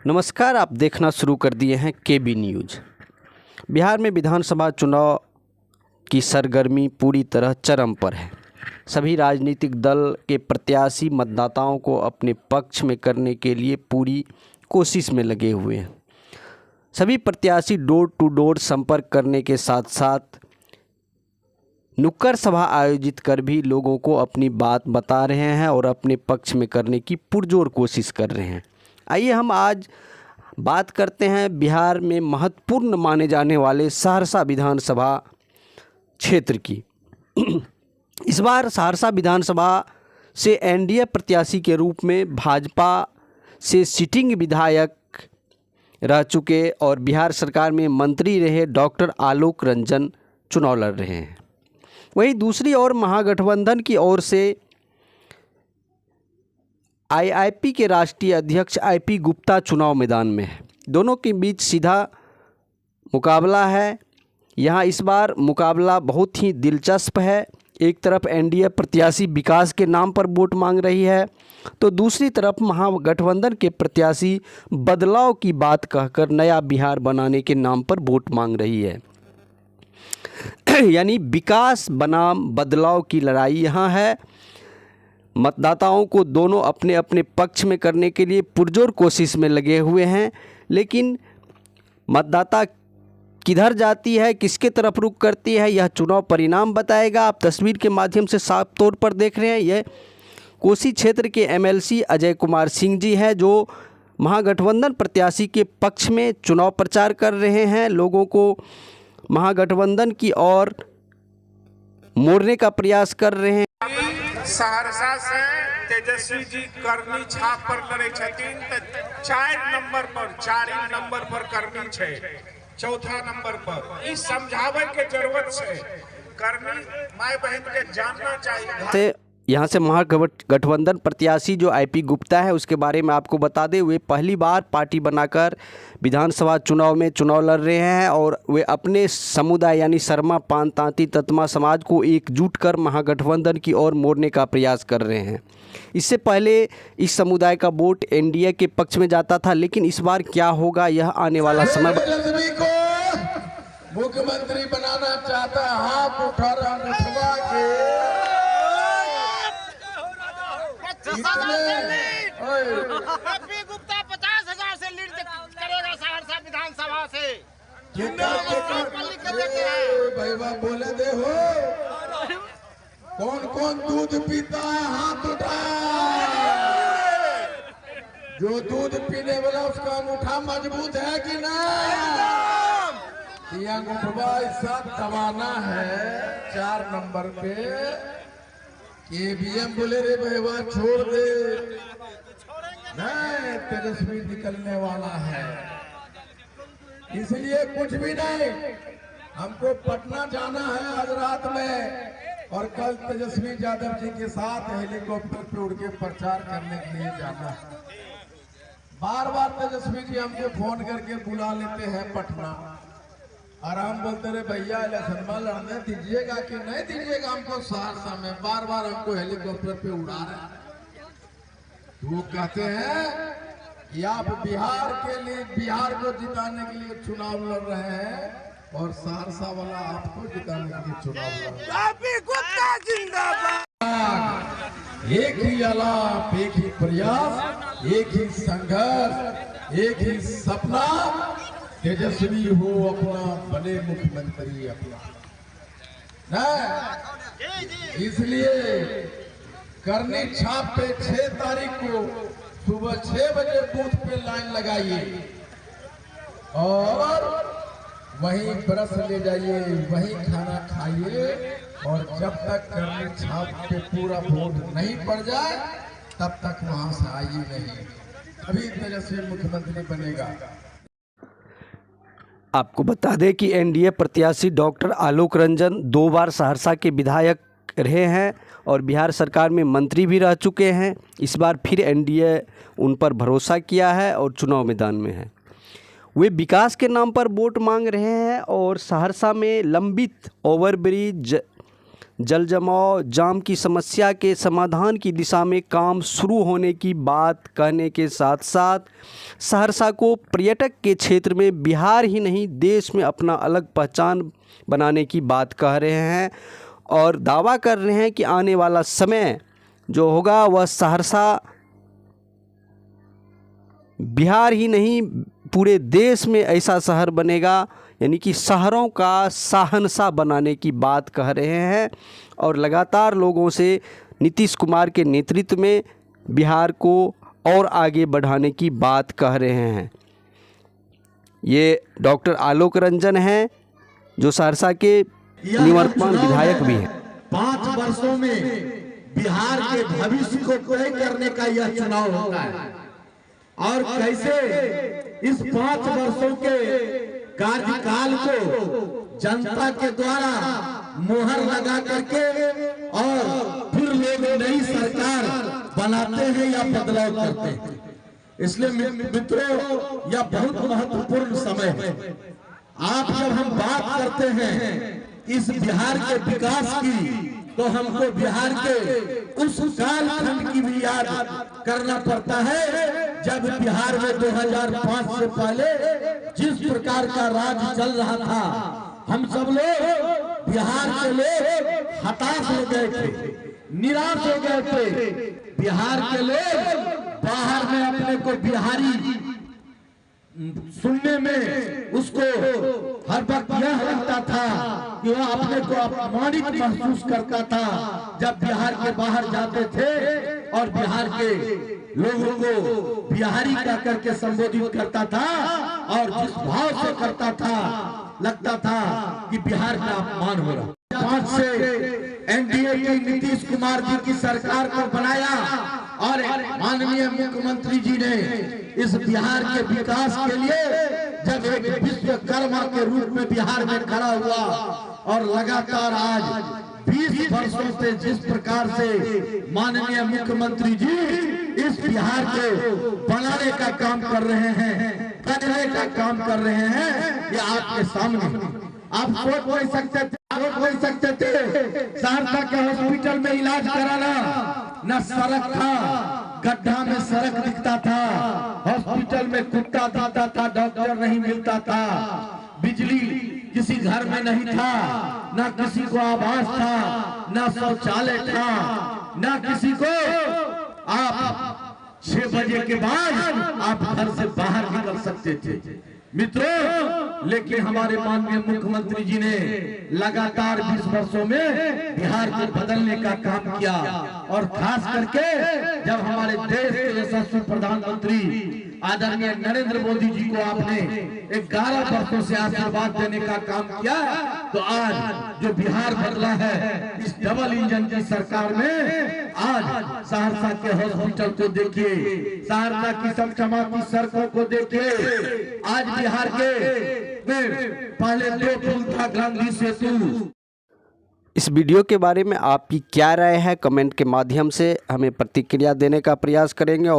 नमस्कार, आप देखना शुरू कर दिए हैं केबी न्यूज़। बिहार में विधानसभा चुनाव की सरगर्मी पूरी तरह चरम पर है। सभी राजनीतिक दल के प्रत्याशी मतदाताओं को अपने पक्ष में करने के लिए पूरी कोशिश में लगे हुए हैं। सभी प्रत्याशी डोर टू डोर संपर्क करने के साथ साथ नुक्कड़ सभा आयोजित कर भी लोगों को अपनी बात बता रहे हैं और अपने पक्ष में करने की पुरजोर कोशिश कर रहे हैं। आइए हम आज बात करते हैं बिहार में महत्वपूर्ण माने जाने वाले सहरसा विधानसभा क्षेत्र की। इस बार सहरसा विधानसभा से एनडीए प्रत्याशी के रूप में भाजपा से सिटिंग विधायक रह चुके और बिहार सरकार में मंत्री रहे डॉक्टर आलोक रंजन चुनाव लड़ रहे हैं। वहीं दूसरी ओर महागठबंधन की ओर से आईआईपी के राष्ट्रीय अध्यक्ष आईपी गुप्ता चुनाव मैदान में है। दोनों के बीच सीधा मुकाबला है। यहाँ इस बार मुकाबला बहुत ही दिलचस्प है। एक तरफ एनडीए प्रत्याशी विकास के नाम पर वोट मांग रही है, तो दूसरी तरफ महागठबंधन के प्रत्याशी बदलाव की बात कहकर नया बिहार बनाने के नाम पर वोट मांग रही है। यानी विकास बनाम बदलाव की लड़ाई यहाँ है। मतदाताओं को दोनों अपने अपने पक्ष में करने के लिए पुरजोर कोशिश में लगे हुए हैं, लेकिन मतदाता किधर जाती है, किसके तरफ रुख करती है, यह चुनाव परिणाम बताएगा। आप तस्वीर के माध्यम से साफ तौर पर देख रहे हैं, यह कोसी क्षेत्र के एमएलसी अजय कुमार सिंह जी हैं, जो महागठबंधन प्रत्याशी के पक्ष में चुनाव प्रचार कर रहे हैं। लोगों को महागठबंधन की ओर मोड़ने का प्रयास कर रहे हैं। सहरसा से तेजस्वी जी करनी छाप पर लड़े छथिन त 4 नंबर पर करनी छे, चौथा नंबर पर ई समझावे के जरूरत है। करनी माय बहन के जानना चाहिए। यहाँ से महागठबंधन प्रत्याशी जो आईपी गुप्ता है उसके बारे में आपको बता दें, वे पहली बार पार्टी बनाकर विधानसभा चुनाव में चुनाव लड़ रहे हैं और वे अपने समुदाय यानी शर्मा पान तांती ततमा समाज को एकजुट कर महागठबंधन की ओर मोड़ने का प्रयास कर रहे हैं। इससे पहले इस समुदाय का वोट एनडीए के पक्ष में जाता था, लेकिन इस बार क्या होगा यह आने वाला समय मुख्यमंत्री बनाना चाहता है। हाथ उठा रहा गुप्ता 50,000 से लीड करेगा सहरसा विधानसभा से। भैया बोले दे हो, कौन कौन दूध पीता है हाथ उठाए। जो दूध पीने वाला उसका अंगूठा मजबूत है कि नहीं। ये अंगूठा ऐसा दबाना है 4 नंबर पे। ईवीएम बोले रे भैया छोड़ दे, नहीं तेजस्वी निकलने वाला है। इसलिए कुछ भी नहीं, हमको पटना जाना है आज रात में और कल तेजस्वी यादव जी के साथ हेलीकॉप्टर पे उड़ के प्रचार करने के लिए जाना है। बार बार तेजस्वी जी हमको फोन करके बुला लेते हैं पटना और हम बोलते रहे भैया इलेक्शन लड़ने दीजिएगा कि नहीं दीजिएगा हमको सहरसा में। बार बार हमको हेलीकॉप्टर पे उड़ा रहे हैं। वो कहते हैं कि आप बिहार के लिए, बिहार को जिताने के लिए चुनाव लड़ रहे हैं और सहरसा वाला आपको जिताने के लिए चुनाव लड़ रहे हैं। एक ही आलाप, एक ही प्रयास, एक ही संघर्ष, एक ही सपना, तेजस्वी हो अपना, बने मुख्यमंत्री अपना। इसलिए करनी छाप पे 6 तारीख को सुबह 6 बजे बूथ पे लाइन लगाइए और वहीं ब्रश ले जाइए, वहीं खाना खाइए और जब तक करनी छाप पे पूरा वोट नहीं पड़ जाए तब तक वहां से आइए नहीं, तभी तेजस्वी मुख्यमंत्री बनेगा। आपको बता दें कि एनडीए प्रत्याशी डॉक्टर आलोक रंजन 2 बार सहरसा के विधायक रहे हैं और बिहार सरकार में मंत्री भी रह चुके हैं। इस बार फिर एनडीए उन पर भरोसा किया है और चुनाव मैदान में है। वे विकास के नाम पर वोट मांग रहे हैं और सहरसा में लंबित ओवरब्रिज, जल जमाव जाम की समस्या के समाधान की दिशा में काम शुरू होने की बात कहने के साथ साथ सहरसा को पर्यटक के क्षेत्र में बिहार ही नहीं देश में अपना अलग पहचान बनाने की बात कह रहे हैं और दावा कर रहे हैं कि आने वाला समय जो होगा वह सहरसा बिहार ही नहीं पूरे देश में ऐसा शहर बनेगा, यानी कि शहरों का शहंशाह बनाने की बात कह रहे हैं और लगातार लोगों से नीतीश कुमार के नेतृत्व में बिहार को और आगे बढ़ाने की बात कह रहे हैं। ये डॉक्टर आलोक रंजन हैं जो सहरसा के निवर्तमान विधायक भी हैं। 5 वर्षों में बिहार के भविष्य को तय करने का यह चुनाव होता है और कैसे इस 5 वर्षों के कार्यकाल को जनता के द्वारा मोहर लगा करके और फिर लोग नई सरकार बनाते हैं या बदलाव करते हैं। इसलिए मित्रों यह बहुत महत्वपूर्ण समय है। आप जब हम बात करते हैं इस बिहार के विकास की तो हमको बिहार के उस कालखंड की भी याद करना पड़ता है जब बिहार में 2005 से पहले जिस प्रकार का राज चल रहा था, हम सब लोग बिहार के लोग हताश हो गए थे, निराश हो गए थे। बिहार के लोग बाहर में अपने को बिहारी सुनने में उसको हर वक्त यह लगता था कि वह अपने को अपमानित महसूस करता था जब बिहार के बाहर जाते थे और बिहार के लोगों को बिहारी कह करके संबोधित करता था और जिस भाव से करता था लगता था कि बिहार का अपमान हो रहा। 5 से एनडीए की नीतीश कुमार जी की सरकार को बनाया और माननीय मुख्यमंत्री जी ने इस बिहार के विकास के लिए जब एक विश्वकर्मा के रूप में बिहार में खड़ा हुआ और लगातार आज 20 वर्षों से जिस प्रकार से माननीय मुख्यमंत्री जी इस बिहार को बनाने का काम कर रहे हैं, करने का काम कर रहे हैं, ये आपके सामने आप सोच नहीं सकते थे सहरसा के हॉस्पिटल में इलाज कराना न सड़क था, गड्ढा में सड़क दिखता था, हॉस्पिटल में कुत्ता दिखता था, डॉक्टर नहीं मिलता था, बिजली किसी घर में नहीं था, ना किसी को आवास था, ना शौचालय था, ना किसी को आप 6 बजे के बाद आप घर से बाहर निकल सकते थे। मित्रों, लेकिन हमारे माननीय मुख्यमंत्री जी ने लगातार 20 वर्षों में बिहार को बदलने का काम किया और खास करके जब हमारे देश के यशस्वी प्रधानमंत्री आदरणीय नरेंद्र मोदी जी को आपने 11 वर्षों से आशीर्वाद देने का काम किया, तो आज जो बिहार बदला है इस डबल इंजन की सरकार में, आज सहरसा के हॉस्पिटल को देखिए, सहरसा की समक्षमा की सड़कों को देखिए, आज बिहार के में पहले 2 पुल था, गांधी सेतु। इस वीडियो के बारे में आपकी क्या राय है, कमेंट के माध्यम से हमें प्रतिक्रिया देने का प्रयास करेंगे और